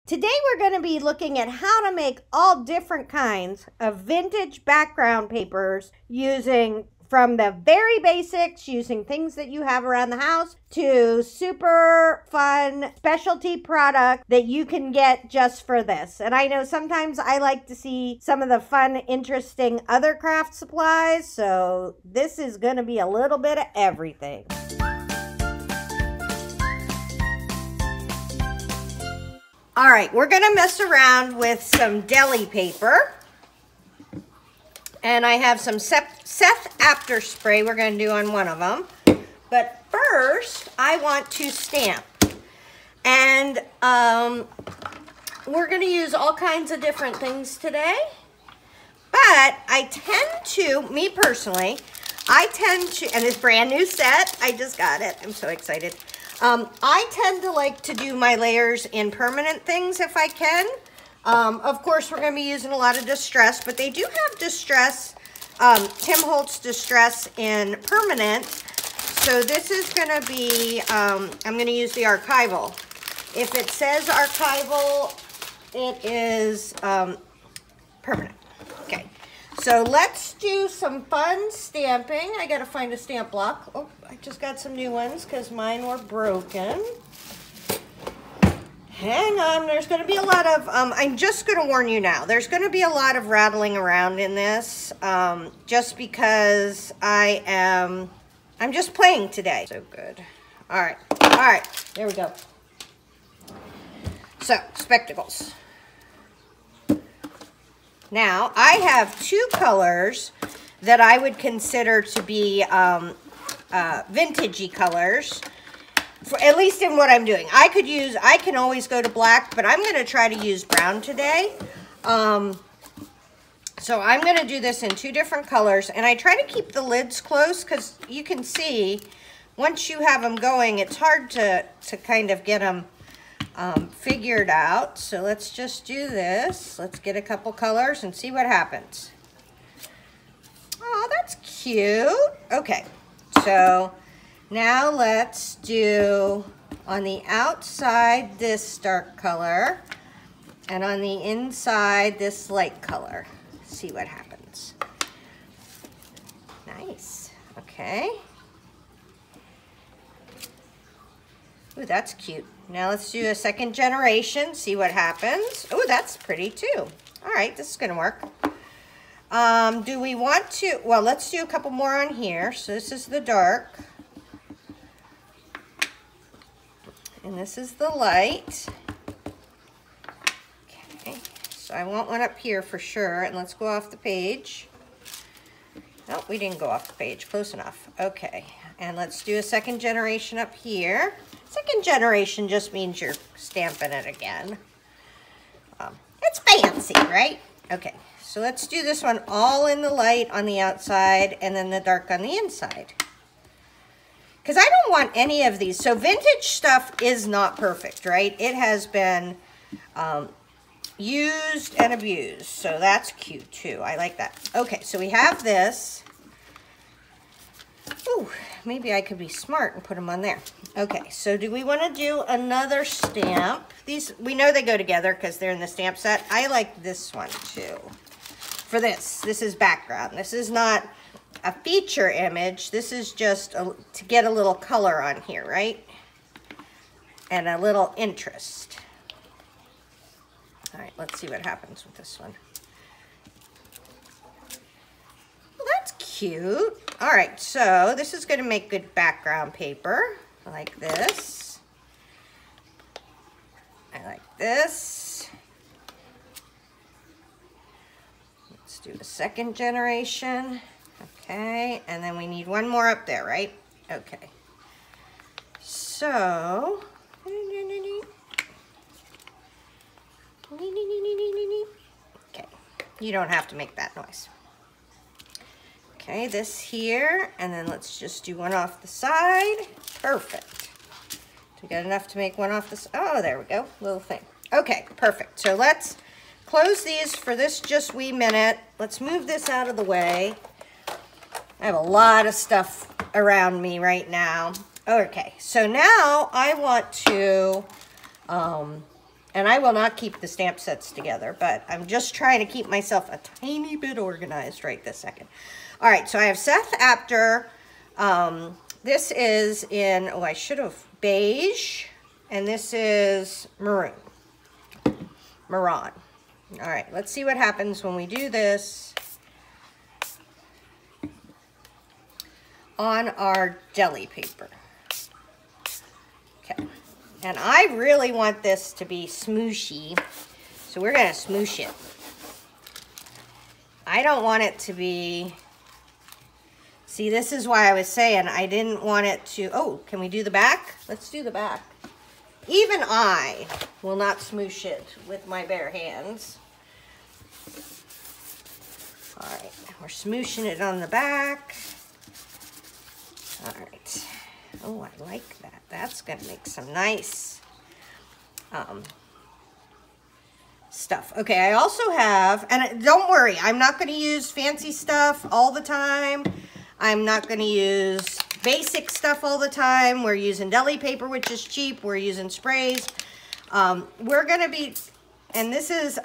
Today we're going to be looking at how to make all different kinds of vintage background papers using from the very basics, using things that you have around the house, to super fun specialty product that you can get just for this. And I know sometimes I like to see some of the fun, interesting other craft supplies, so this is going to be a little bit of everything. All right, we're gonna mess around with some deli paper. And I have some Seth Apter spray we're gonna do on one of them. But first, I want to stamp. And we're gonna use all kinds of different things today. But I tend to, me personally, and this brand new set, I just got it, I'm so excited. I tend to like to do my layers in permanent things if I can. Of course, we're going to be using a lot of distress, but they do have distress, Tim Holtz distress in permanent. So this is going to be, I'm going to use the archival. If it says archival, it is permanent. Okay, so let's do some fun stamping. I got to find a stamp block. Oh, I just got some new ones because mine were broken. Hang on, there's going to be a lot of, I'm just going to warn you now, there's going to be a lot of rattling around in this, just because I'm just playing today. So good. All right, there we go. So, spectacles. Now, I have two colors that I would consider to be vintagey colors, at least in what I'm doing. I can always go to black, but I'm going to try to use brown today. So I'm going to do this in two different colors, and I try to keep the lids close because you can see once you have them going, it's hard to kind of get them figured out. So let's just do this. Let's get a couple colors and see what happens. Oh, that's cute. Okay, so now let's do on the outside this dark color and on the inside this light color. See what happens. Nice. Okay. Ooh, that's cute. Now let's do a second generation, see what happens. Oh, that's pretty too. All right, this is gonna work. Do we want to, well, let's do a couple more on here. So this is the dark. And this is the light. Okay, so I want one up here for sure. And let's go off the page. Oh, we didn't go off the page, close enough. Okay, and let's do a second generation up here. Second generation just means you're stamping it again. It's fancy, right? Okay, so let's do this one all in the light on the outside and then the dark on the inside. Because I don't want any of these. So vintage stuff is not perfect, right? It has been used and abused. So that's cute too. I like that. Okay, so we have this. Ooh, maybe I could be smart and put them on there. Okay, so do we want to do another stamp? These, we know they go together because they're in the stamp set. I like this one too. For this is background. This is not a feature image. This is just to get a little color on here, right? And a little interest. All right, let's see what happens with this one. Well, that's cute. All right, so this is going to make good background paper. I like this. I like this. Let's do the second generation. Okay, and then we need one more up there, right? Okay. So, okay, you don't have to make that noise. Okay, this here, and then let's just do one off the side. Perfect. We got enough to make one off the side. Oh, there we go, little thing. Okay, perfect. So let's close these for this just wee minute. Let's move this out of the way. I have a lot of stuff around me right now. Okay, so now I want to And I will not keep the stamp sets together, but I'm just trying to keep myself a tiny bit organized right this second. All right, so I have Seth Apter. This is in, oh, I should have, beige. And this is maroon. Marron. All right, let's see what happens when we do this on our deli paper. Okay. And I really want this to be smooshy, so we're gonna smoosh it. I don't want it to be, see, this is why I was saying I didn't want it to, oh, can we do the back? Let's do the back. Even I will not smoosh it with my bare hands. All right, we're smooshing it on the back. All right. Oh, I like that. That's gonna make some nice stuff. Okay, I also have, and don't worry, I'm not gonna use fancy stuff all the time. I'm not gonna use basic stuff all the time. We're using deli paper, which is cheap. We're using sprays. We're gonna be, and this is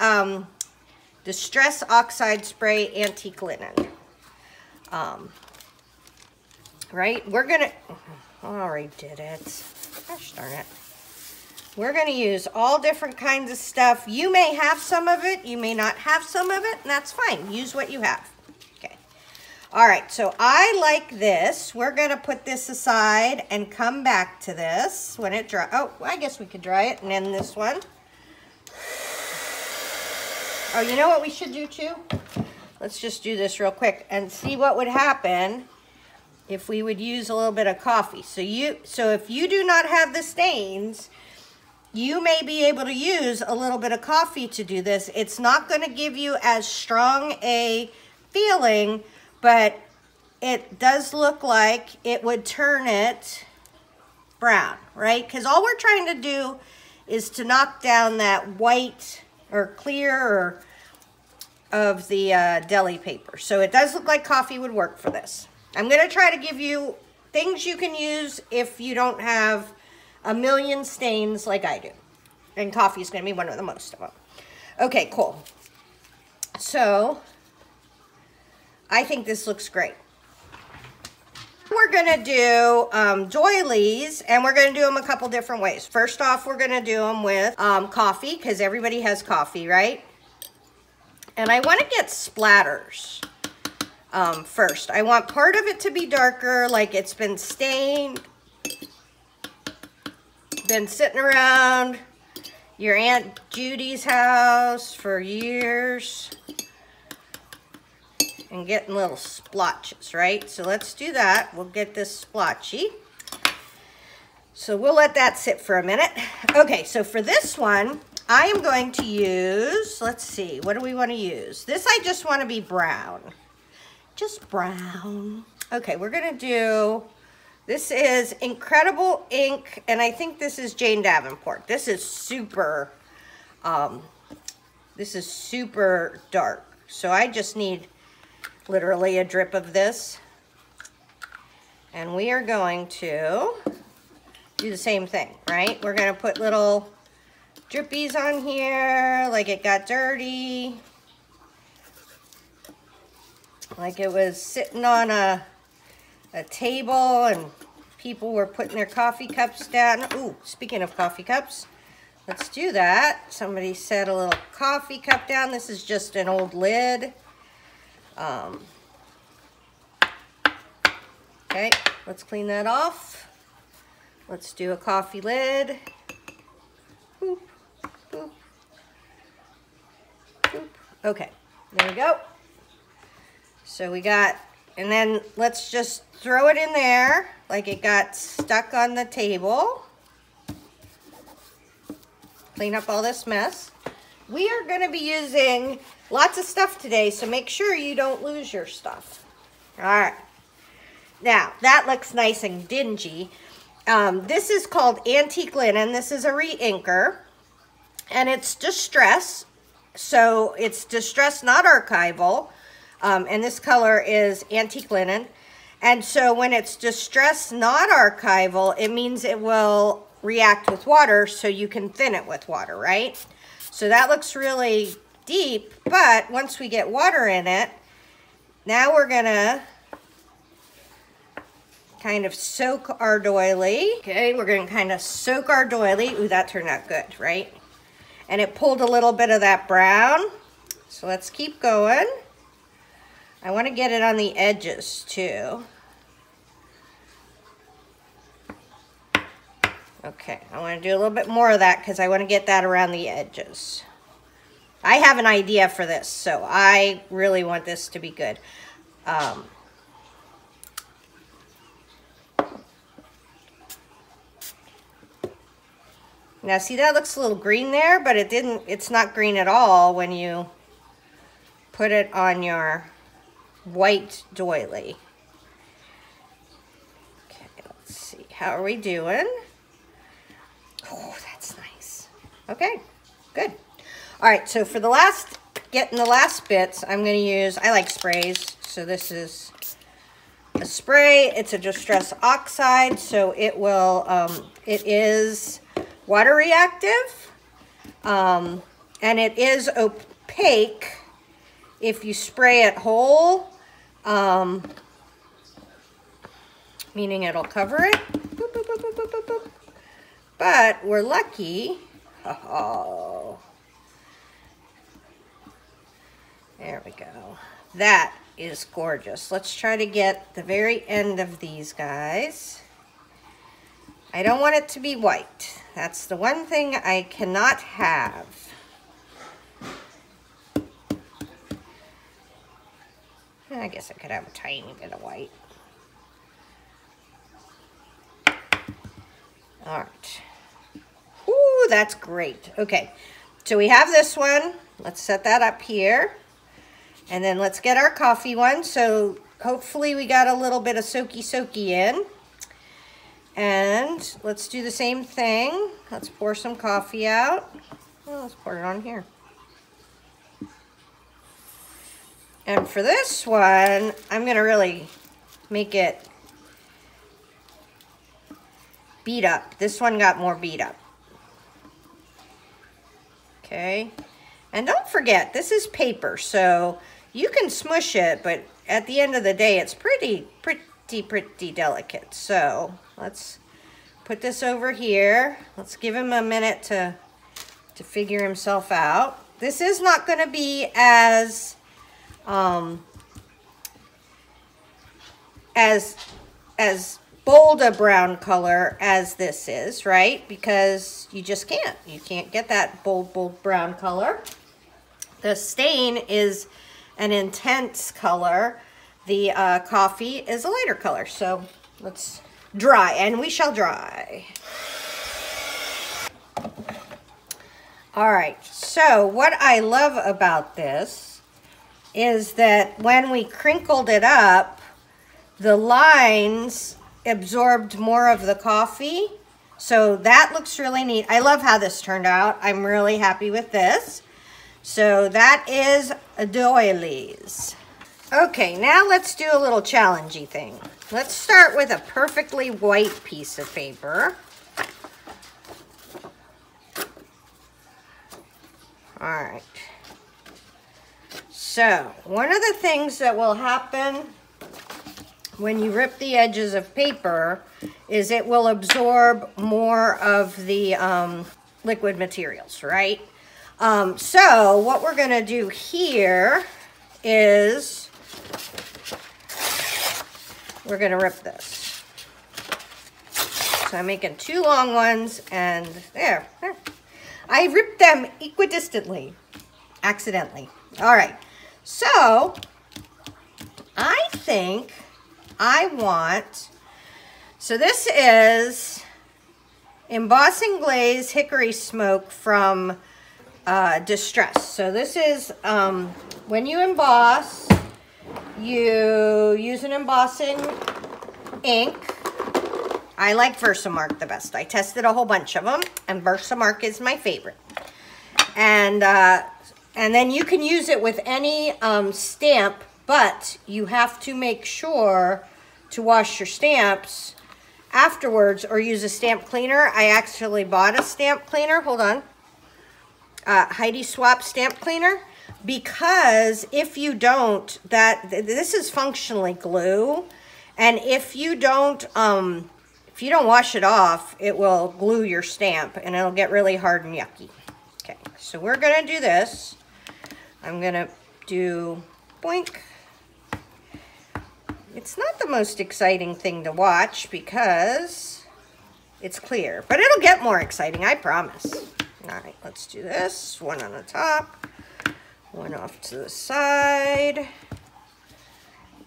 Distress Oxide Spray Antique Linen. Right, we're gonna, I already did it. Gosh darn it. We're gonna use all different kinds of stuff. You may have some of it, you may not have some of it, and that's fine. Use what you have. Okay. All right, so I like this. We're gonna put this aside and come back to this when it dry. Oh, I guess we could dry it and then this one. Oh, you know what we should do too? Let's just do this real quick and see what would happen if we would use a little bit of coffee. So if you do not have the stains, you may be able to use a little bit of coffee to do this. It's not going to give you as strong a feeling, but it does look like it would turn it brown, right? Because all we're trying to do is to knock down that white or clear of the deli paper. So it does look like coffee would work for this. I'm going to try to give you things you can use if you don't have a million stains like I do. And coffee is going to be one of the most of them. Okay, cool. So, I think this looks great. We're going to do doilies, and we're going to do them a couple different ways. First off, we're going to do them with coffee, because everybody has coffee, right? And I want to get splatters. First, I want part of it to be darker, like it's been stained, been sitting around your Aunt Judy's house for years and getting little splotches, right? So let's do that. We'll get this splotchy. So we'll let that sit for a minute. Okay, so for this one, I am going to use, let's see, what do we want to use? This I just want to be brown. Just brown. Okay, we're gonna do, this is Incredible Ink, and I think this is Jane Davenport. This is super dark. So I just need literally a drip of this. And we are going to do the same thing, right? We're gonna put little drippies on here, like it got dirty. Like it was sitting on a table and people were putting their coffee cups down. Ooh, speaking of coffee cups, let's do that. Somebody set a little coffee cup down. This is just an old lid. Okay, let's clean that off. Let's do a coffee lid. Boop, boop, boop. Okay, there we go. So we got, and then let's just throw it in there like it got stuck on the table. Clean up all this mess. We are going to be using lots of stuff today, so make sure you don't lose your stuff. All right. Now, that looks nice and dingy. This is called Antique Linen. This is a re-inker, and it's Distress. So it's Distress, not archival. And this color is Antique Linen. And so when it's Distress, not archival, it means it will react with water so you can thin it with water, right? So that looks really deep, but once we get water in it, now we're gonna kind of soak our doily. Okay, we're gonna kind of soak our doily. Ooh, that turned out good, right? And it pulled a little bit of that brown. So let's keep going. I wanna get it on the edges too. Okay, I wanna do a little bit more of that because I wanna get that around the edges. I have an idea for this, so I really want this to be good. Now see, that looks a little green there, but it's not green at all when you put it on your white doily. Okay, let's see, how are we doing? Oh, that's nice. Okay, good. All right, so for getting the last bits, I'm gonna use, I like sprays, so this is a spray. It's a Distress Oxide, so it will, it is water reactive, and it is opaque if you spray it whole, meaning it'll cover it. Boop, boop, boop, boop, boop, boop. But we're lucky. Oh, there we go. That is gorgeous. Let's try to get the very end of these guys. I don't want it to be white. That's the one thing I cannot have. I guess I could have a tiny bit of white. All right. Ooh, that's great. Okay, so we have this one. Let's set that up here. And then let's get our coffee one. So hopefully we got a little bit of soaky in. And let's do the same thing. Let's pour some coffee out. Oh, let's pour it on here. And for this one, I'm gonna really make it beat up. This one got more beat up. Okay. And don't forget, this is paper, so you can smush it, but at the end of the day, it's pretty delicate. So let's put this over here. Let's give him a minute to figure himself out. This is not going to be as bold a brown color as this is, right? Because you just can't. You can't get that bold brown color. The stain is an intense color. The coffee is a lighter color. So let's dry, and we shall dry. All right, so what I love about this is that when we crinkled it up, the lines absorbed more of the coffee. So that looks really neat. I love how this turned out. I'm really happy with this. So that is Doilies. Okay, now let's do a little challengey thing. Let's start with a perfectly white piece of paper. All right. So one of the things that will happen when you rip the edges of paper is it will absorb more of the liquid materials, right? So what we're gonna do here is we're gonna rip this. So I'm making two long ones, and there. I ripped them equidistantly, accidentally. All right, so I think I want, so this is Embossing Glaze Hickory Smoke from Distress. So this is, when you emboss, you use an embossing ink. I like Versamark the best. I tested a whole bunch of them, and Versamark is my favorite. And then you can use it with any stamp, but you have to make sure to wash your stamps afterwards or use a stamp cleaner. I actually bought a stamp cleaner. Hold on. Heidi Swap stamp cleaner. Because if you don't, this is functionally glue. And if you don't wash it off, it will glue your stamp and it'll get really hard and yucky. Okay, so we're gonna do this. I'm gonna do boink. It's not the most exciting thing to watch because it's clear, but it'll get more exciting, I promise. All right, let's do this. One on the top, one off to the side,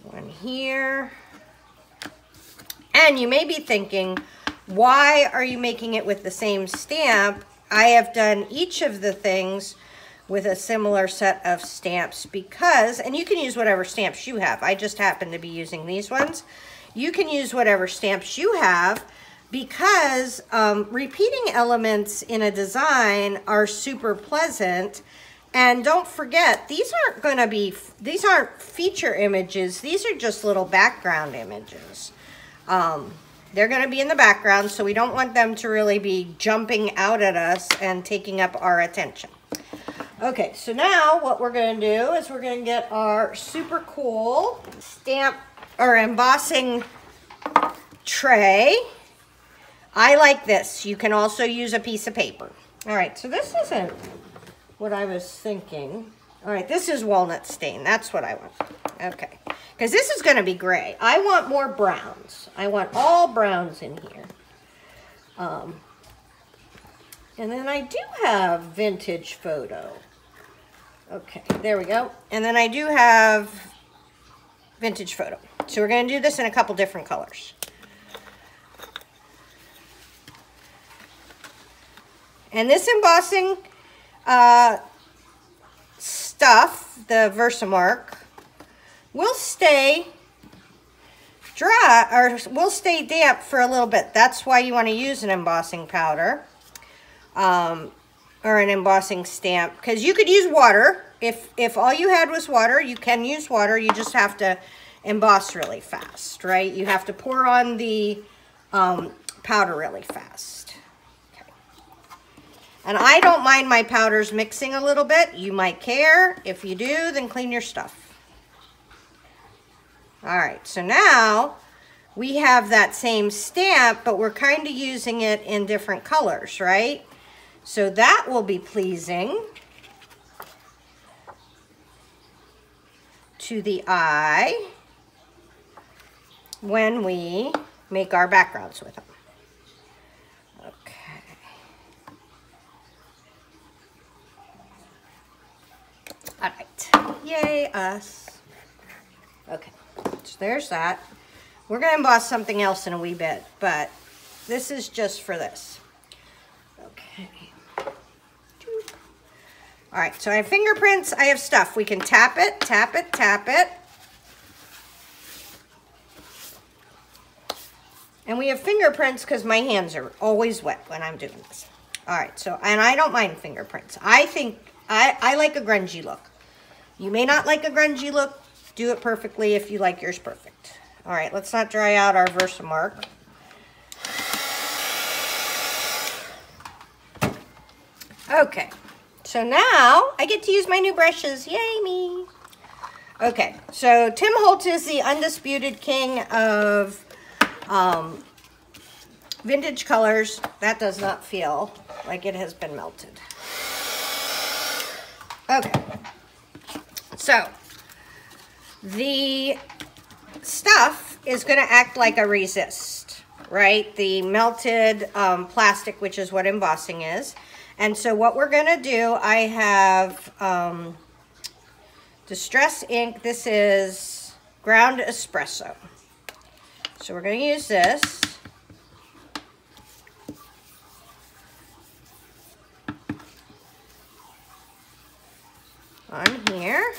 one here. And you may be thinking, why are you making it with the same stamp? I have done each of the things with a similar set of stamps because, and you can use whatever stamps you have. I just happen to be using these ones. You can use whatever stamps you have because repeating elements in a design are super pleasant. And don't forget, these aren't feature images. These are just little background images. They're going to be in the background, so we don't want them to really be jumping out at us and taking up our attention. Okay, so now what we're going to do is we're going to get our super cool stamp or embossing tray. I like this. You can also use a piece of paper. All right, so this isn't what I was thinking. All right, this is walnut stain. That's what I want. Okay, because this is going to be gray. I want more browns. I want all browns in here. And then I do have vintage photo. Okay, there we go. And then I do have vintage photo. So we're going to do this in a couple different colors. And this embossing stuff, the Versamark, will stay dry, or will stay damp for a little bit. That's why you want to use an embossing powder or an embossing stamp, because you could use water. If all you had was water, you can use water. You just have to emboss really fast, right? You have to pour on the powder really fast. Okay. And I don't mind my powders mixing a little bit. You might care. If you do, then clean your stuff. All right, so now we have that same stamp, but we're kind of using it in different colors, right? So that will be pleasing to the eye when we make our backgrounds with them. Okay. All right, yay us. Okay. So there's that. We're going to emboss something else in a wee bit, but this is just for this. Okay. All right, so I have fingerprints. I have stuff. We can tap it, tap it, tap it. And we have fingerprints because my hands are always wet when I'm doing this. All right, so, and I don't mind fingerprints. I think, I like a grungy look. You may not like a grungy look. Do it perfectly if you like yours perfect. All right, let's not dry out our Versamark. Okay, so now I get to use my new brushes. Yay me. Okay, so Tim Holtz is the undisputed king of vintage colors. That does not feel like it has been melted. Okay, so the stuff is going to act like a resist, right? The melted plastic, which is what embossing is. And so what we're going to do, I have Distress ink. This is ground espresso. So we're going to use this. On here.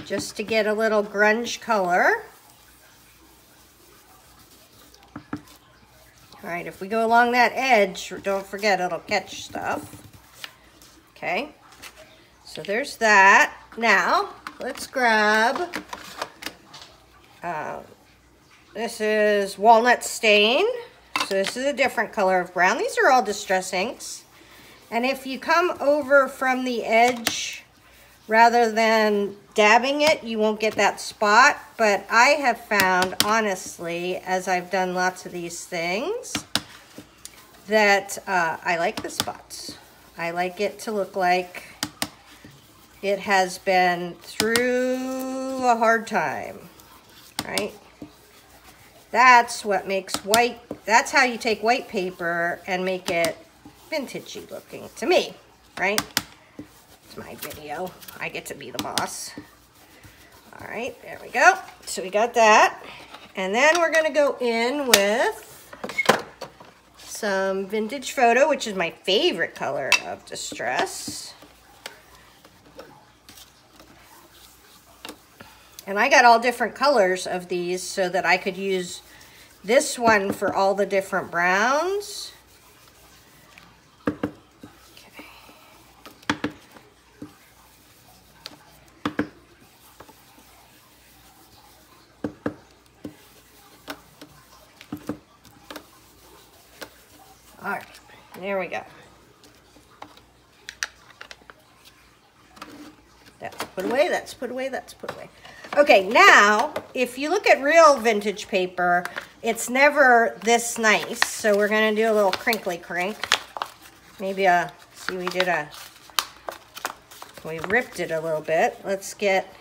Just to get a little grunge color. All right, if we go along that edge, don't forget it'll catch stuff. Okay, so there's that. Now, let's grab, this is Walnut Stain. So this is a different color of brown. These are all Distress inks. And if you come over from the edge, rather than dabbing it, you won't get that spot. But I have found, honestly, as I've done lots of these things, that I like the spots. I like it to look like it has been through a hard time, right? That's what makes white, that's how you take white paper and make it vintagey looking to me, right? It's my video. I get to be the boss. All right, there we go. So we got that. And then we're gonna go in with some Vintage Photo, which is my favorite color of Distress. And I got all different colors of these so that I could use this one for all the different browns. Okay. All right, there we go. That's put away, that's put away, that's put away. Okay, now, if you look at real vintage paper, it's never this nice. So we're gonna do a little crinkly crink. Maybe see we ripped it a little bit. Let's get,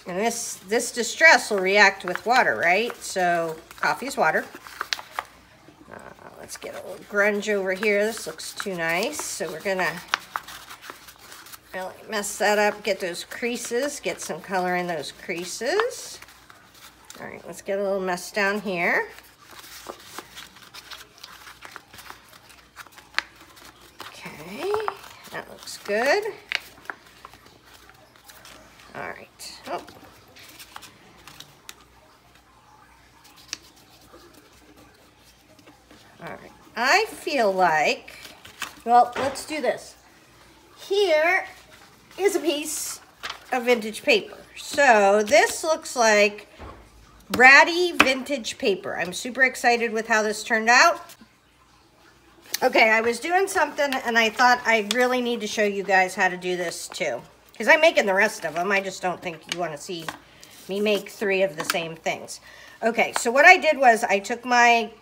and this Distress will react with water, right? So coffee's water. Let's get a little grunge over here. This looks too nice. So we're gonna really mess that up, get those creases, get some color in those creases. All right, let's get a little mess down here. Okay, that looks good. All right. Oh. All right, I feel like, well, let's do this. Here is a piece of vintage paper. So this looks like ratty vintage paper. I'm super excited with how this turned out. Okay, I was doing something and I thought I really need to show you guys how to do this too. Because I'm making the rest of them. I just don't think you want to see me make 3 of the same things. Okay, so what I did was I took my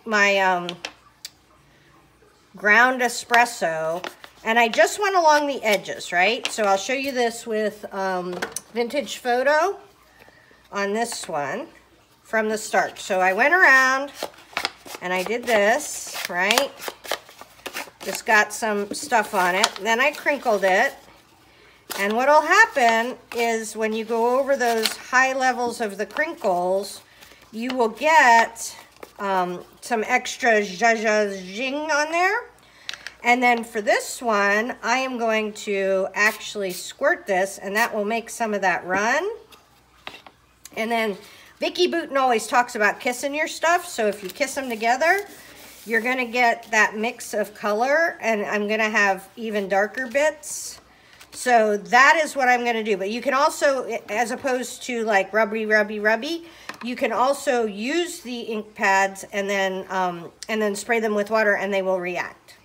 ground espresso and I just went along the edges, right? So I'll show you this with Vintage Photo on this one from the start. So I went around and I did this, right? Just got some stuff on it. Then I crinkled it. And what'll happen is when you go over those high levels of the crinkles, you will get some extra zhazhing on there. And then for this one, I am going to actually squirt this, and that will make some of that run. And then Vicki Boutin always talks about kissing your stuff, so if you kiss them together, you're gonna get that mix of color, and I'm gonna have even darker bits. So that is what I'm gonna do. But you can also, as opposed to like rubby, you can also use the ink pads and then spray them with water and they will react.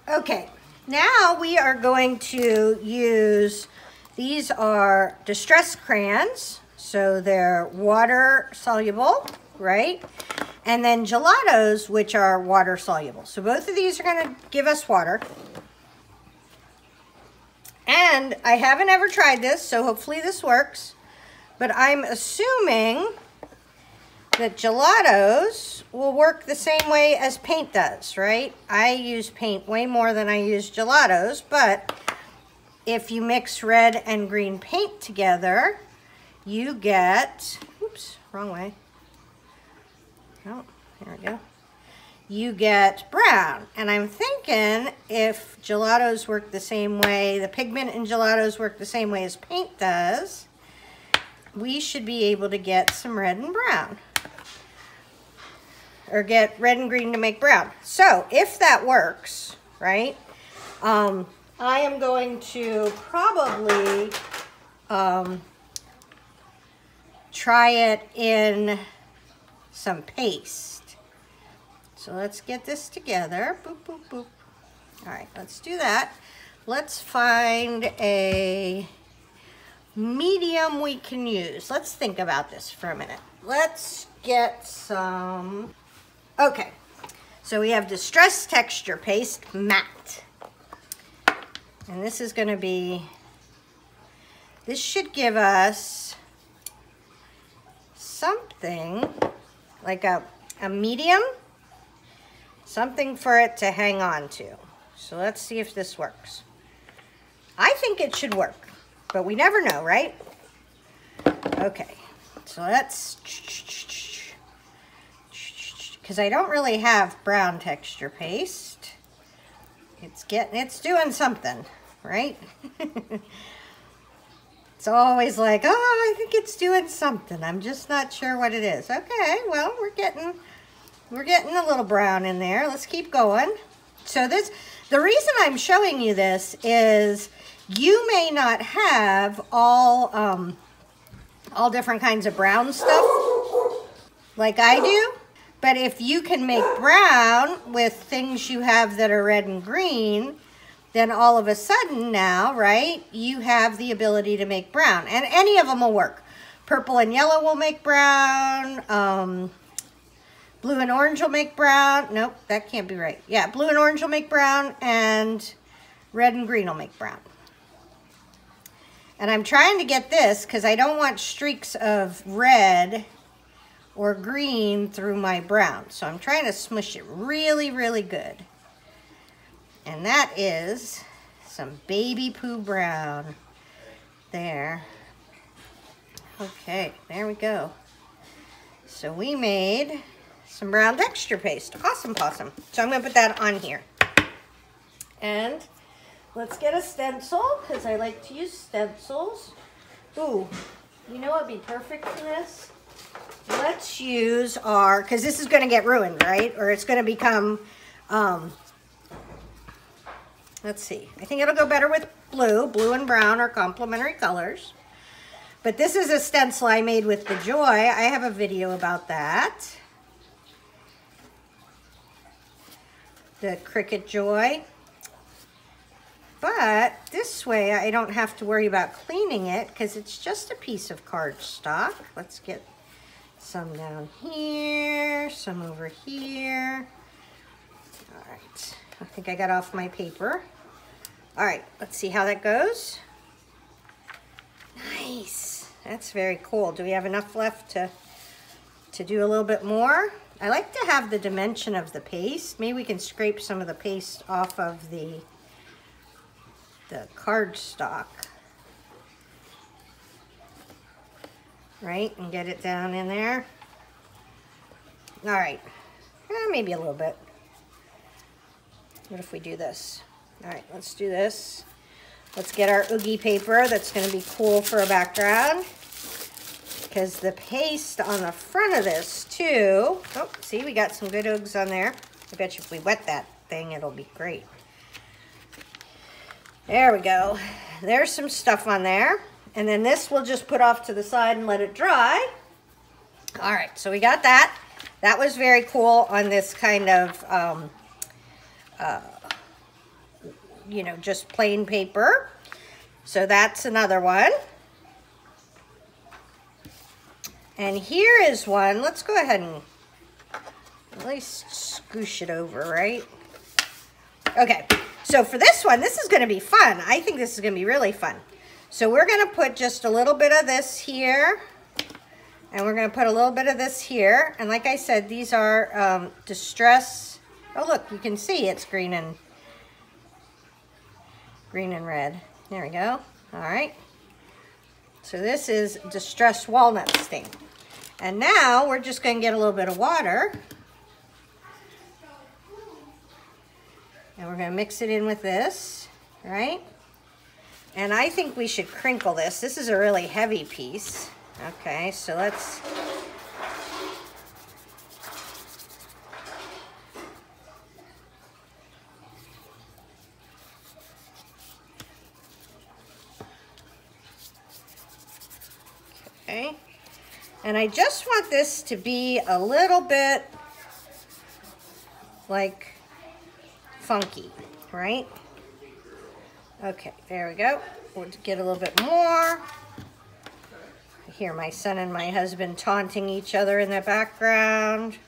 Okay, now we are going to use, these are Distress crayons, so they're water soluble, right? And then Gelatos, which are water soluble. So both of these are gonna give us water. And I haven't ever tried this, so hopefully this works, but I'm assuming that Gelatos will work the same way as paint does, right? I use paint way more than I use Gelatos, but if you mix red and green paint together, you get, oops, wrong way. Oh, there we go. You get brown. And I'm thinking if Gelatos work the same way, the pigment in Gelatos work the same way as paint does, we should be able to get some red and brown. Or get red and green to make brown. So if that works, right, I am going to probably try it in some paste. So let's get this together. Boop, boop, boop. All right, let's do that. Let's find a medium we can use. Let's think about this for a minute. Let's get some, okay. So we have Distress Texture Paste Matte. And this is gonna be, this should give us something like a medium, something for it to hang on to. So let's see if this works. I think it should work, but we never know, right? Okay, so let's, because I don't really have brown texture paste. It's doing something, right? It's always like, oh, I think it's doing something. I'm just not sure what it is. Okay, well, we're getting a little brown in there. Let's keep going. So the reason I'm showing you this is you may not have all different kinds of brown stuff like I do, but if you can make brown with things you have that are red and green, then all of a sudden now, right, you have the ability to make brown. And any of them will work. Purple and yellow will make brown. Blue and orange will make brown. Nope, that can't be right. Yeah, blue and orange will make brown, and red and green will make brown. And I'm trying to get this because I don't want streaks of red or green through my brown. So I'm trying to smush it really, really good. And that is some baby poo brown there. Okay, there we go. So we made some brown texture paste. Awesome possum. So I'm gonna put that on here. And let's get a stencil, because I like to use stencils. Ooh, you know what would be perfect for this? Let's use our, because this is gonna get ruined, right? Or it's gonna become, let's see. I think it'll go better with blue. Blue and brown are complementary colors. But this is a stencil I made with the Joy. I have a video about that. The Cricut Joy. But this way I don't have to worry about cleaning it because it's just a piece of cardstock. Let's get some down here, some over here. All right, I think I got off my paper. All right, let's see how that goes. Nice, that's very cool. Do we have enough left to do a little bit more? I like to have the dimension of the paste. Maybe we can scrape some of the paste off of the cardstock, right? And get it down in there. All right, maybe a little bit. What if we do this? All right, let's do this. Let's get our Oogie paper. That's gonna be cool for a background. Because the paste on the front of this too, oh, see, we got some good oogs on there. I bet you if we wet that thing, it'll be great. There we go. There's some stuff on there. And then this we'll just put off to the side and let it dry. All right, so we got that. That was very cool on this kind of, you know, just plain paper. So that's another one. And here is one. Let's go ahead and at least scoosh it over, right? Okay, so for this one, this is gonna be fun. I think this is gonna be really fun. So we're gonna put just a little bit of this here, and we're gonna put a little bit of this here. And like I said, these are Distress. Oh look, you can see it's green and red. There we go, all right. So this is Distress Walnut Stain. And now we're just gonna get a little bit of water. And we're gonna mix it in with this, right? And I think we should crinkle this. This is a really heavy piece. Okay, so let's, Okay. And I just want this to be a little bit like funky, right? Okay, there we go. We'll get a little bit more. I hear my son and my husband taunting each other in the background.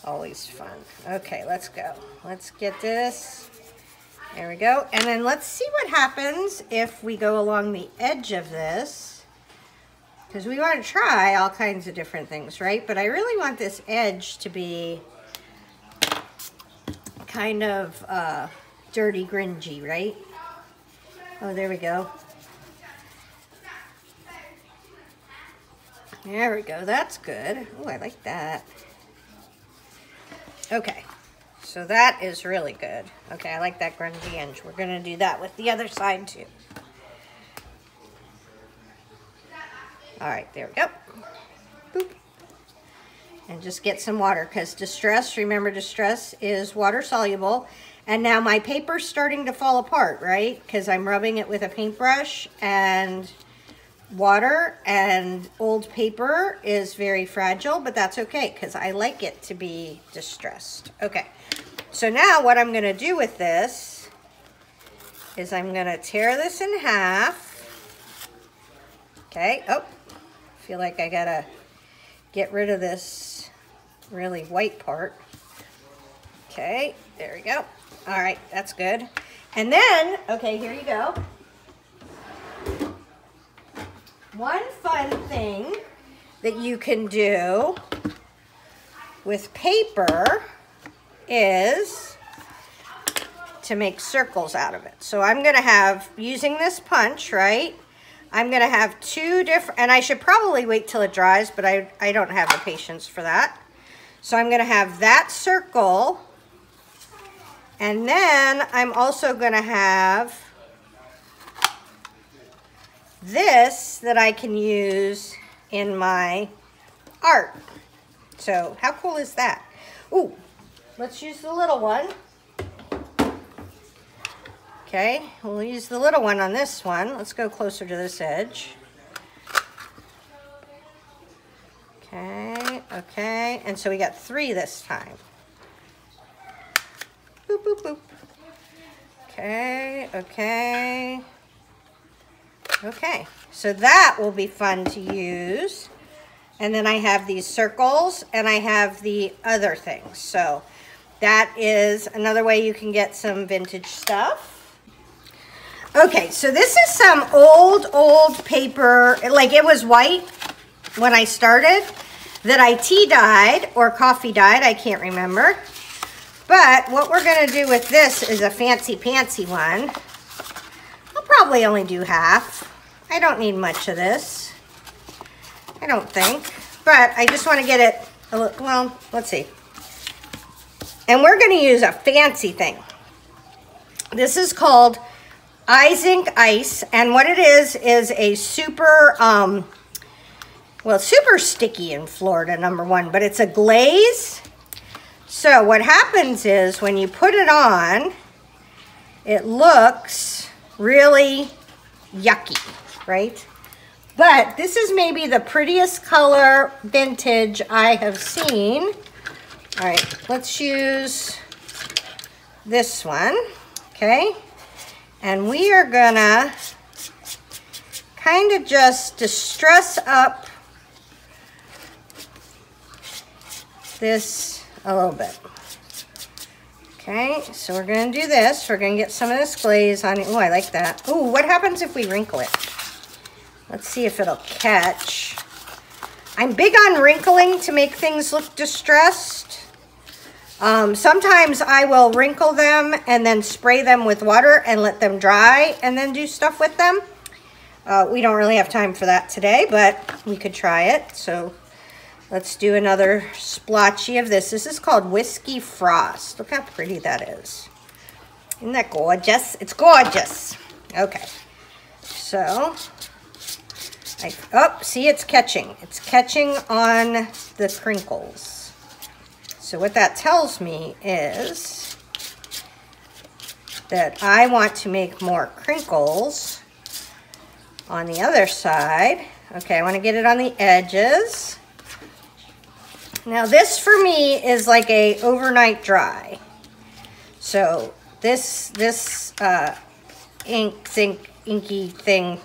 Always fun. Okay, let's go. Let's get this. There we go. And then let's see what happens if we go along the edge of this. Because we want to try all kinds of different things, right? But I really want this edge to be kind of dirty, grungy, right? Oh, there we go. There we go. That's good. Oh, I like that. Okay. So that is really good. Okay, I like that grungy edge. We're going to do that with the other side too. All right, there we go. Boop. And just get some water because Distress, remember Distress is water soluble. And now my paper's starting to fall apart, right? Because I'm rubbing it with a paintbrush and water, and old paper is very fragile, but that's okay because I like it to be distressed. Okay. So now what I'm going to do with this is I'm going to tear this in half. Okay. Oh, I feel like I got to get rid of this really white part. Okay, there we go. All right, that's good. And then, okay, here you go. One fun thing that you can do with paper is to make circles out of it. So I'm going to have, using this punch, right, I'm going to have two different, and I should probably wait till it dries, but I don't have the patience for that. So I'm going to have that circle, and then I'm also going to have this that I can use in my art. So how cool is that? Ooh. Let's use the little one. Okay, we'll use the little one on this one. Let's go closer to this edge. Okay, okay. And so we got 3 this time. Boop, boop, boop. Okay, okay. Okay, so that will be fun to use. And then I have these circles and I have the other things. So that is another way you can get some vintage stuff. Okay, so this is some old paper, like it was white when I started, that I tea dyed or coffee dyed, I can't remember. But what we're gonna do with this is a fancy-pantsy one. I'll probably only do half. I don't need much of this, I don't think. But I just wanna get it, a little, well, let's see. And we're going to use a fancy thing. This is called iZink Ice, and what it is a super, well, super sticky in Florida, #1, but it's a glaze. So what happens is when you put it on, it looks really yucky, right? But this is maybe the prettiest color vintage I have seen. All right, let's use this one, okay? And we are gonna kind of just distress up this a little bit. Okay, so we're gonna do this. We're gonna get some of this glaze on it. Oh, I like that. Oh, what happens if we wrinkle it? Let's see if it'll catch. I'm big on wrinkling to make things look distressed. Sometimes I will wrinkle them and then spray them with water and let them dry and then do stuff with them. We don't really have time for that today, but we could try it. So let's do another splotchy of this. This is called Whiskey Frost. Look how pretty that is. Isn't that gorgeous? It's gorgeous. Okay, so, oh, see, it's catching. It's catching on the crinkles. So what that tells me is that I want to make more crinkles on the other side. Okay, I want to get it on the edges. Now this for me is like a overnight dry. So this ZINK inky thing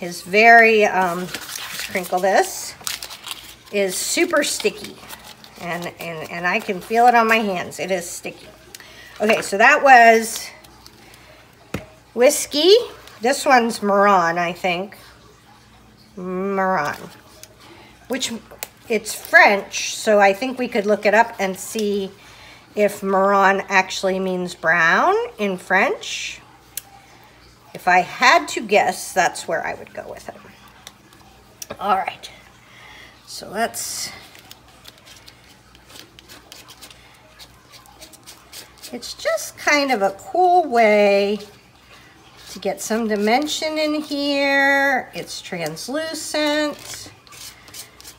is very, let's crinkle this, is super sticky. And I can feel it on my hands. It is sticky. Okay, so that was whiskey. This one's Marron, I think. Marron. Which, it's French, so I think we could look it up and see if Marron actually means brown in French. If I had to guess, that's where I would go with it. All right. So let's... It's just kind of a cool way to get some dimension in here. It's translucent.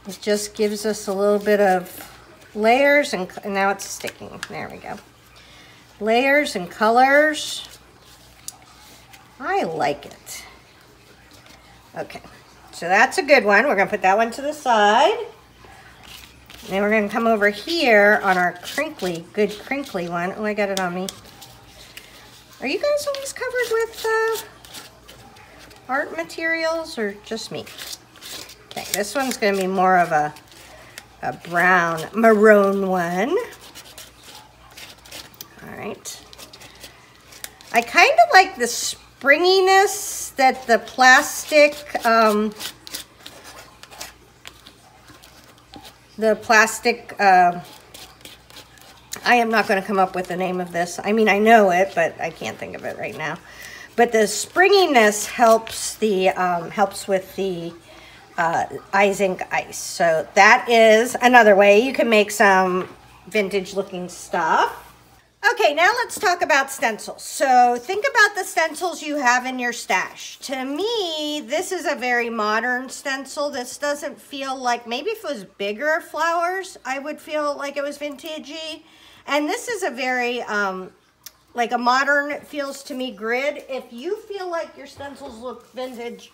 It just gives us a little bit of layers, and now it's sticking. There we go. Layers and colors. I like it. Okay, so that's a good one. We're gonna put that one to the side. Then we're going to come over here on our good crinkly one. Oh, I got it on me. Are you guys always covered with art materials or just me? Okay, this one's going to be more of a brown, maroon one. All right. I kind of like the springiness that the plastic... I am not going to come up with the name of this. I mean, I know it, but I can't think of it right now. But the springiness helps with the iZink ice. So that is another way you can make some vintage looking stuff. Okay, now let's talk about stencils. So think about the stencils you have in your stash. To me, this is a very modern stencil. This doesn't feel like, maybe if it was bigger flowers, I would feel like it was vintagey. And this is a very, like a modern, it feels to me, grid. If you feel like your stencils look vintage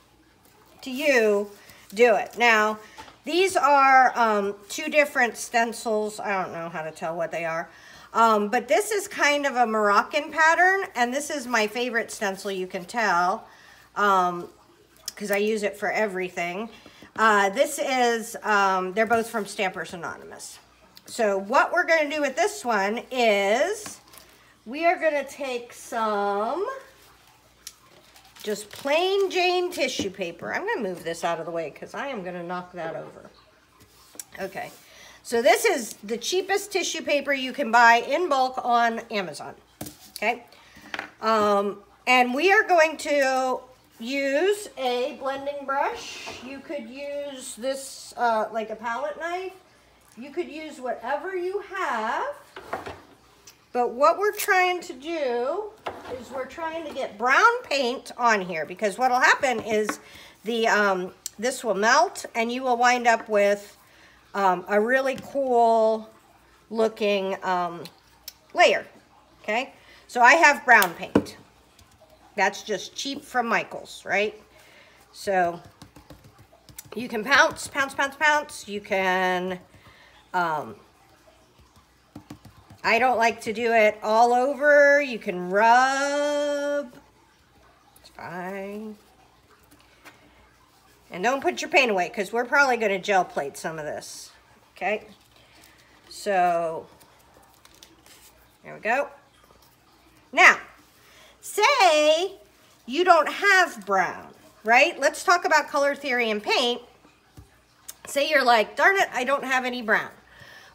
to you, do it. Now, these are two different stencils. I don't know how to tell what they are. But this is kind of a Moroccan pattern, and this is my favorite stencil, you can tell, because I use it for everything. This is, they're both from Stampers Anonymous. So what we're going to do with this one is we are going to take some just plain Jane tissue paper. I'm going to move this out of the way because I am going to knock that over. Okay. So this is the cheapest tissue paper you can buy in bulk on Amazon, okay? And we are going to use a blending brush. You could use this like a palette knife. You could use whatever you have. But what we're trying to do is we're trying to get brown paint on here, because what will happen is this will melt and you will wind up with a really cool looking layer, okay? So I have brown paint. That's just cheap from Michael's, right? So you can pounce, pounce, pounce, pounce. You can, I don't like to do it all over. You can rub, it's fine. And don't put your paint away, because we're probably going to gel plate some of this. Okay? So, there we go. Now, say you don't have brown, right? Let's talk about color theory and paint. Say you're like, darn it, I don't have any brown.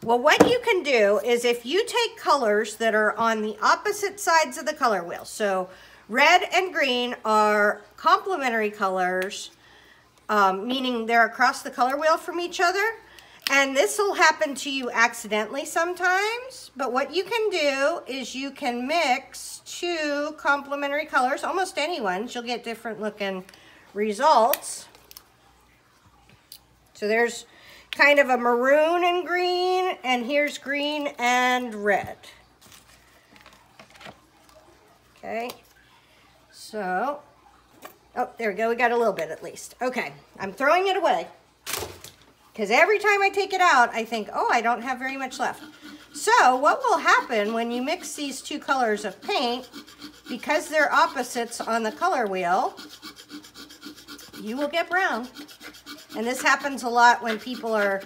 Well, what you can do is if you take colors that are on the opposite sides of the color wheel. So, red and green are complementary colors, meaning they're across the color wheel from each other. And this will happen to you accidentally sometimes. But what you can do is you can mix two complementary colors, almost any ones. You'll get different looking results. So there's kind of a maroon and green, and here's green and red. Okay, so, oh, there we go. We got a little bit at least. Okay, I'm throwing it away because every time I take it out, I think, oh, I don't have very much left. So what will happen when you mix these two colors of paint, because they're opposites on the color wheel, you will get brown. And this happens a lot when people are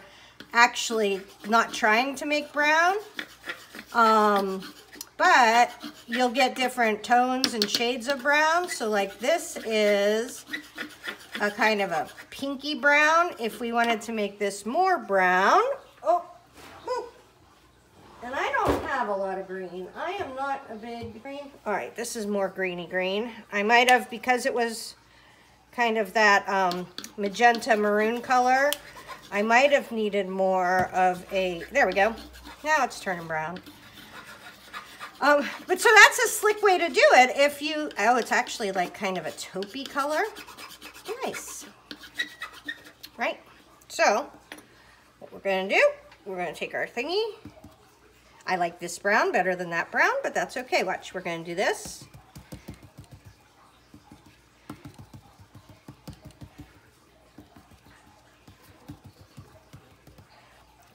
actually not trying to make brown. But you'll get different tones and shades of brown. So like this is a kind of a pinky brown. If we wanted to make this more brown, oh, and I don't have a lot of green. I am not a big green. All right, this is more greeny green. I might have, because it was kind of that magenta maroon color, I might have needed more of a, there we go. Now it's turning brown. But so that's a slick way to do it. If you, oh, it's actually like kind of a taupey color. Nice. Right? So what we're gonna do, we're gonna take our thingy. I like this brown better than that brown, but that's okay. Watch, we're gonna do this.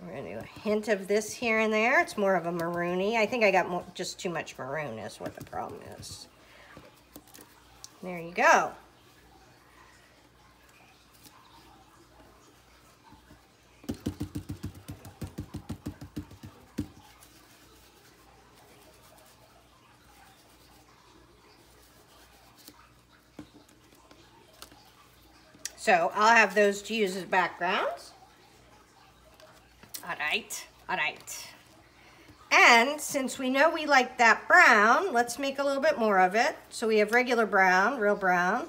We're gonna do a hint of this here and there. It's more of a maroony. I think I got more, just too much maroon is what the problem is. There you go. So I'll have those to use as backgrounds. All right, all right. And since we know we like that brown, let's make a little bit more of it. So we have regular brown, real brown.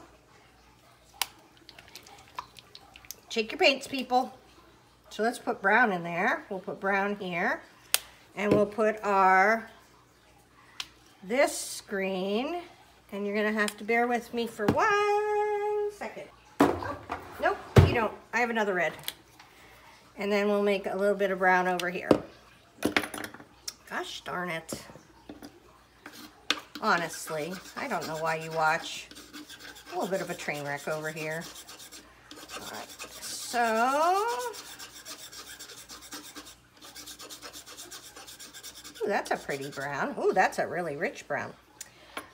Shake your paints, people. So let's put brown in there. We'll put brown here. And we'll put our, this green, and you're gonna have to bear with me for 1 second. Nope, you don't. I have another red. And then we'll make a little bit of brown over here. Gosh darn it. Honestly, I don't know why you watch. A little bit of a train wreck over here. All right, so. Ooh, that's a pretty brown. Ooh, that's a really rich brown.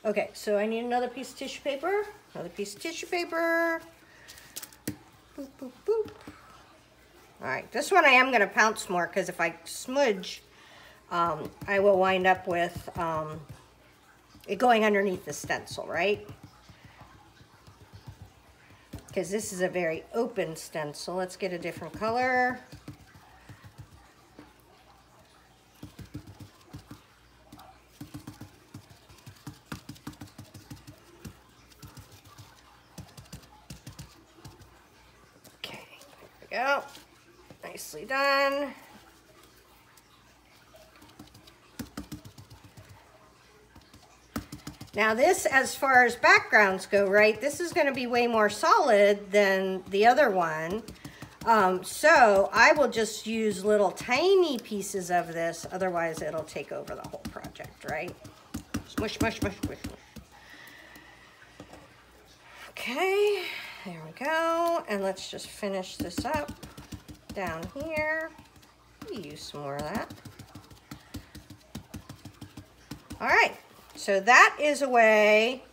Okay, so I need another piece of tissue paper. Another piece of tissue paper. Boop, boop, boop. All right, this one I am going to pounce more because if I smudge, I will wind up with it going underneath the stencil, right? Because this is a very open stencil. Let's get a different color. Go. Nicely done. Now this, as far as backgrounds go, right, this is going to be way more solid than the other one. So I will just use little tiny pieces of this, otherwise it'll take over the whole project, right? Smush, smush, smush, smush, smush. Okay. There we go, and let's just finish this up down here. Use some more of that. All right, so that is a way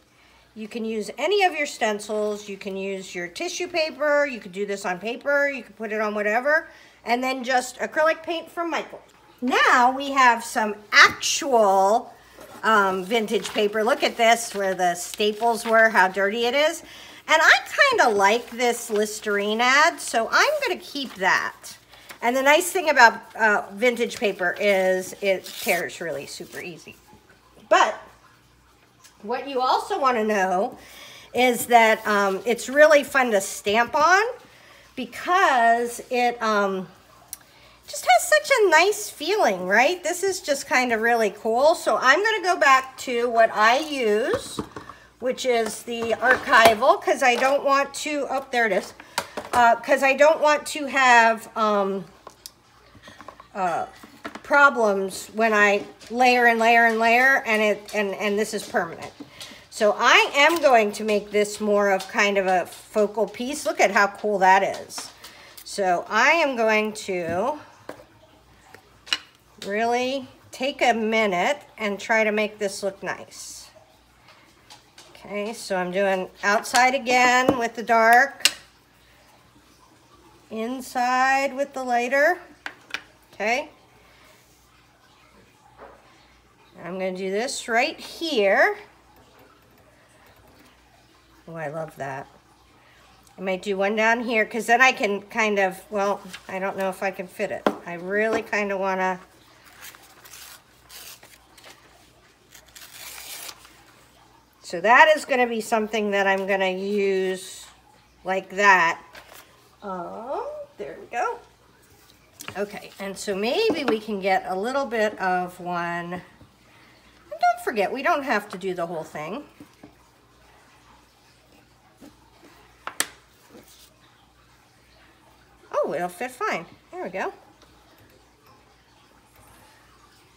you can use any of your stencils. You can use your tissue paper. You could do this on paper. You could put it on whatever, and then just acrylic paint from Michael. Now we have some actual vintage paper. Look at this, where the staples were, how dirty it is. And I kind of like this Listerine ad, so I'm going to keep that. And the nice thing about vintage paper is it tears really super easy. But what you also want to know is that it's really fun to stamp on because it just has such a nice feeling, right? This is just kind of really cool. So I'm going to go back to what I use, which is the archival, because I don't want to, oh, there it is, because I don't want to have problems when I layer and layer and layer, and this is permanent. So I am going to make this more of kind of a focal piece. Look at how cool that is. So I am going to really take a minute and try to make this look nice. Okay, so I'm doing outside again with the dark, inside with the lighter. Okay. I'm going to do this right here. Oh, I love that. I might do one down here because then I can kind of, well, I don't know if I can fit it. I really kind of want to. So that is going to be something that I'm going to use like that. There we go. Okay, and so maybe we can get a little bit of one. And don't forget, we don't have to do the whole thing. Oh, it'll fit fine. There we go.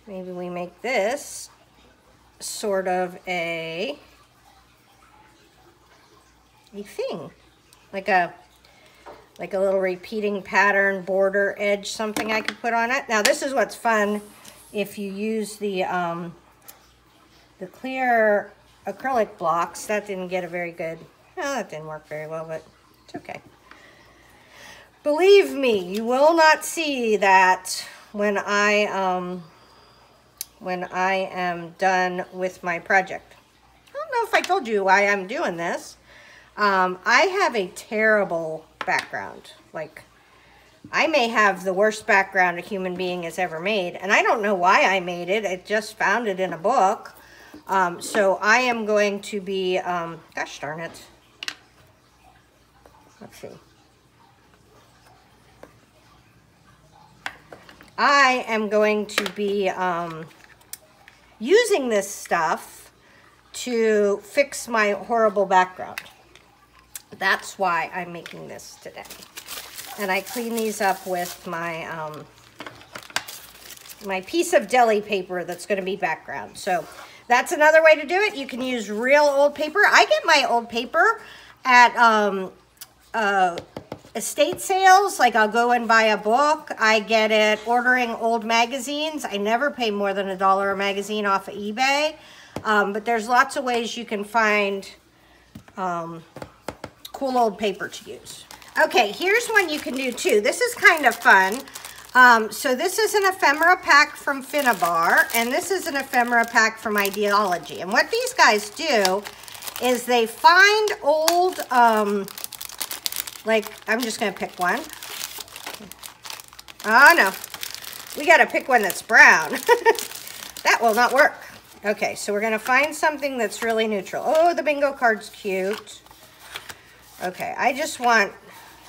Maybe we make this sort of a thing, like a little repeating pattern, border, edge, something I could put on it. Now this is what's fun if you use the clear acrylic blocks. That didn't get a very good, no, that didn't work very well, but it's okay. Believe me, you will not see that when I am done with my project. I don't know if I told you why I'm doing this. I have a terrible background. Like, I may have the worst background a human being has ever made, and I don't know why I made it. I just found it in a book. So I am going to be, gosh darn it. Let's see. I am going to be using this stuff to fix my horrible background. That's why I'm making this today. And I clean these up with my my piece of deli paper that's going to be background. So that's another way to do it. You can use real old paper. I get my old paper at estate sales. Like, I'll go and buy a book. I get it ordering old magazines. I never pay more than $1 a magazine off of eBay. But there's lots of ways you can find cool old paper to use. Okay, here's one you can do too. This is kind of fun. So this is an ephemera pack from Finnibar, and this is an ephemera pack from Ideology. And what these guys do is they find old, like, I'm just going to pick one. Oh, no. We got to pick one that's brown. That will not work. Okay, so we're going to find something that's really neutral. Oh, the bingo card's cute. Okay, I just want,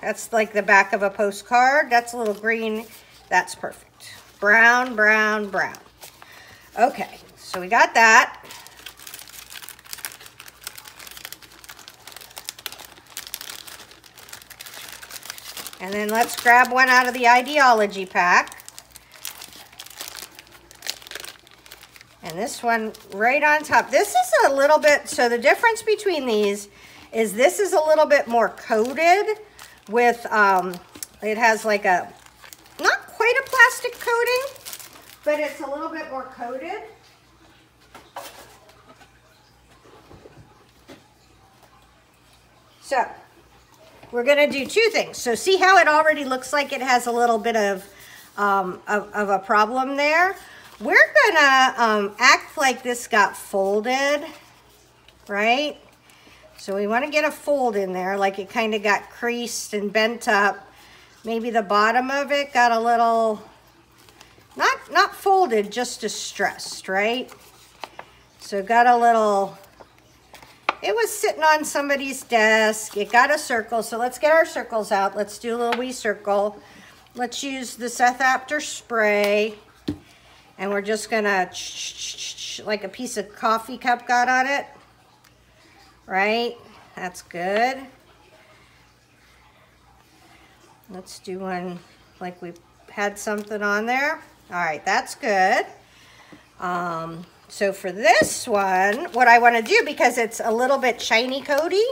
that's like the back of a postcard. That's a little green. That's perfect. Brown, brown, brown. Okay, so we got that. And then let's grab one out of the Ideology pack. And this one right on top. This is a little bit, so the difference between these is this is a little bit more coated with, it has like a, not quite a plastic coating, but it's a little bit more coated. So we're going to do two things. So see how it already looks like it has a little bit of a problem there? We're going to act like this got folded, right? So we want to get a fold in there, like it kind of got creased and bent up. Maybe the bottom of it got a little, not folded, just distressed, right? So got a little, it was sitting on somebody's desk. It got a circle, so let's get our circles out. Let's do a little wee circle. Let's use the Seth Apter spray. And we're just gonna, like a piece of coffee cup got on it. Right? That's good. Let's do one like we had something on there. All right, that's good. So for this one, what I want to do, because it's a little bit shiny coaty,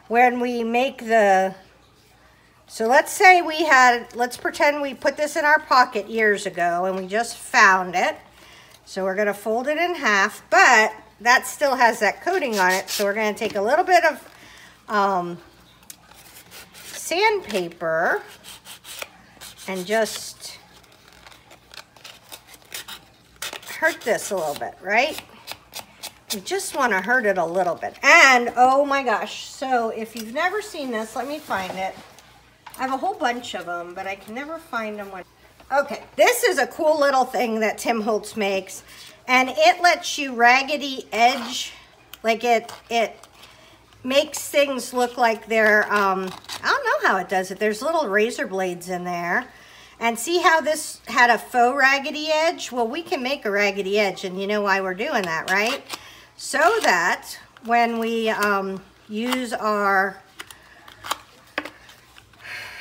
when we make the, so let's say let's pretend we put this in our pocket years ago and we just found it. So we're going to fold it in half, but that still has that coating on it. So we're going to take a little bit of sandpaper and just hurt this a little bit, right? We just want to hurt it a little bit. And oh my gosh, so if you've never seen this, let me find it. I have a whole bunch of them, but I can never find them. Okay, this is a cool little thing that Tim Holtz makes, and it lets you raggedy edge, like it makes things look like they're, I don't know how it does it. There's little razor blades in there. And see how this had a faux raggedy edge? Well, we can make a raggedy edge, and you know why we're doing that, right? So that when we use our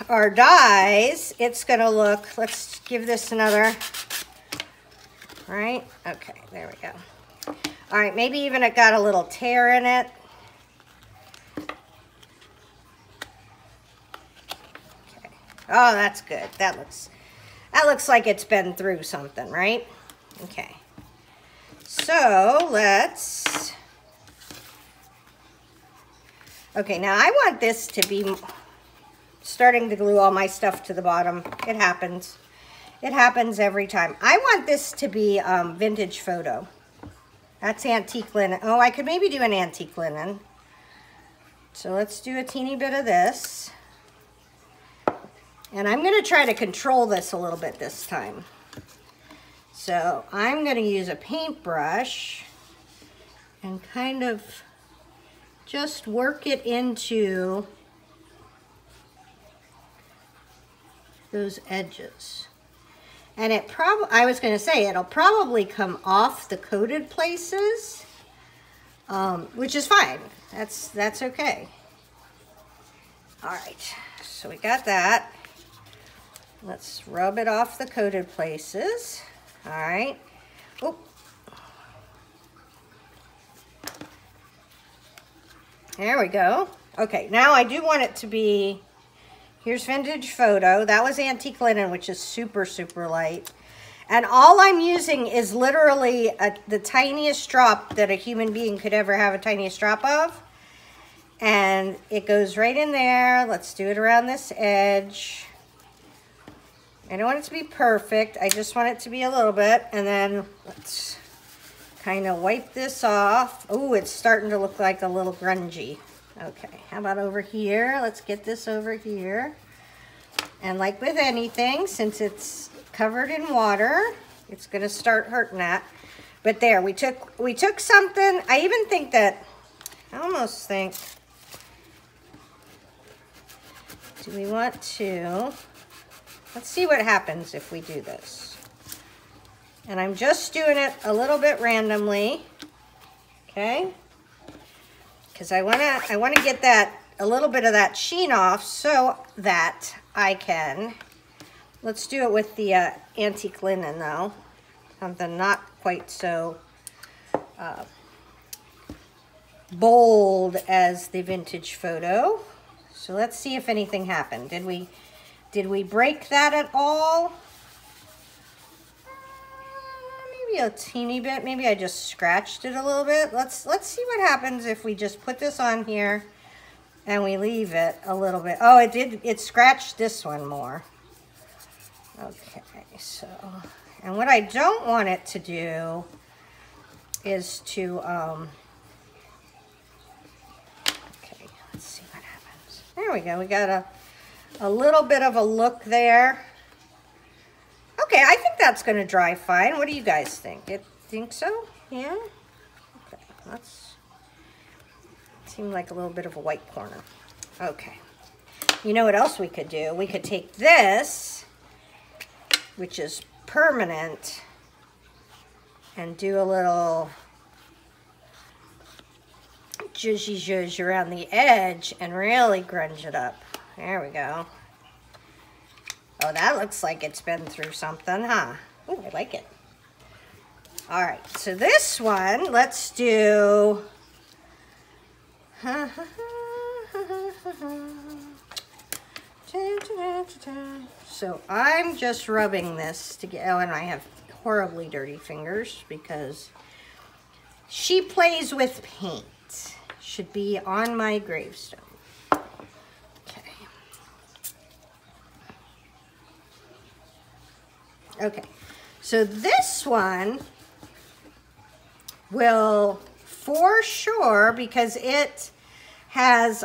dies, it's gonna look, let's give this another, right? Okay, there we go. All right, maybe even it got a little tear in it. Oh, that's good. That looks like it's been through something, right? Okay. So let's, okay, now I want this to be starting to glue all my stuff to the bottom. It happens. It happens every time. I want this to be vintage photo. That's antique linen. Oh, I could maybe do an antique linen. So let's do a teeny bit of this. And I'm going to try to control this a little bit this time. So I'm going to use a paintbrush and kind of just work it into those edges. And it probably, I was going to say, it'll probably come off the coated places, which is fine. That's okay. All right, so we got that. Let's rub it off the coated places. All right. Oh. There we go. Okay, now I do want it to be, here's vintage photo. That was antique linen, which is super, super light. And all I'm using is literally the tiniest drop that a human being could ever have a tiniest drop of. And it goes right in there. Let's do it around this edge. I don't want it to be perfect. I just want it to be a little bit. And then let's kind of wipe this off. Oh, it's starting to look like a little grungy. Okay, how about over here? Let's get this over here. And like with anything, since it's covered in water, it's gonna start hurting that. But there, we took something. I even think that, I almost think, do we want to, let's see what happens if we do this. And I'm just doing it a little bit randomly, okay? Because I wanna get that, a little bit of that sheen off so that I can, let's do it with the antique linen though. Something not quite so bold as the vintage photo. So let's see if anything happened. Did we break that at all? Maybe a teeny bit. Maybe I just scratched it a little bit. Let's see what happens if we just put this on here and we leave it a little bit. Oh, it did. It scratched this one more. Okay, so, and what I don't want it to do is to, okay, let's see what happens. There we go. We got a little bit of a look there. Okay, I think that's going to dry fine. What do you guys think? You think so? Yeah? Okay, that's, seemed like a little bit of a white corner. Okay. You know what else we could do? We could take this, which is permanent, and do a little zhuzh around the edge and really grunge it up. There we go. Oh, that looks like it's been through something, huh? Oh, I like it. All right, so this one, let's do... So I'm just rubbing this to get, oh, and I have horribly dirty fingers because she plays with paint. Should be on my gravestone. Okay. Okay, so this one will for sure, because it has,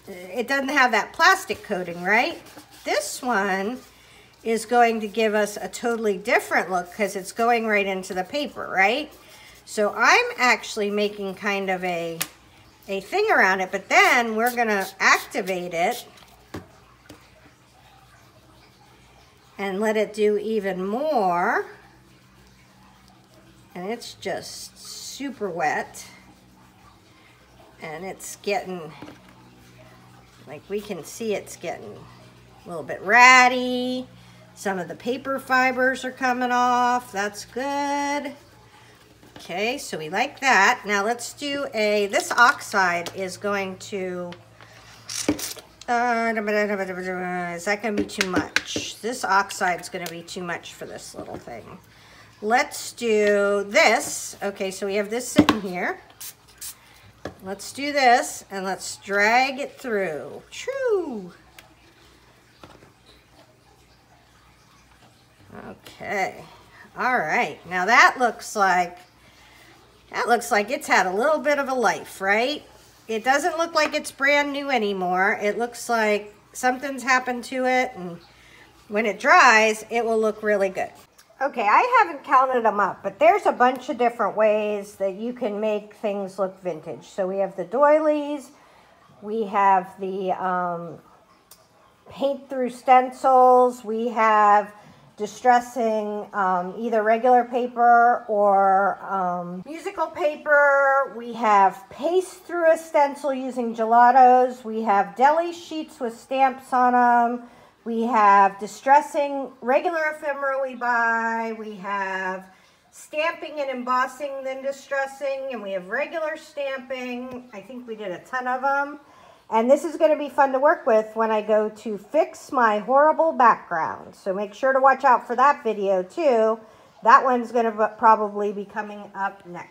it doesn't have that plastic coating, right? This one is going to give us a totally different look because it's going right into the paper, right? So I'm actually making kind of a thing around it, but then we're gonna activate it and let it do even more. And it's just super wet. And it's getting, like we can see it's getting a little bit ratty. Some of the paper fibers are coming off. That's good. Okay, so we like that. Now let's do this oxide is going to, is that going to be too much? This oxide is going to be too much for this little thing. Let's do this. Okay, so we have this sitting here. Let's do this and let's drag it through. Choo! Okay. All right. Now that looks like it's had a little bit of a life, right? It doesn't look like it's brand new anymore. It looks like something's happened to it, and when it dries, it will look really good. Okay, I haven't counted them up, but there's a bunch of different ways that you can make things look vintage. So we have the doilies, we have the paint through stencils, we have distressing either regular paper or musical paper, we have paste through a stencil using Gelatos, we have Deli sheets with stamps on them, we have distressing regular ephemera we buy, we have stamping and embossing then distressing, and we have regular stamping. I think we did a ton of them. And this is going to be fun to work with when I go to fix my horrible background. So make sure to watch out for that video too. That one's going to probably be coming up next.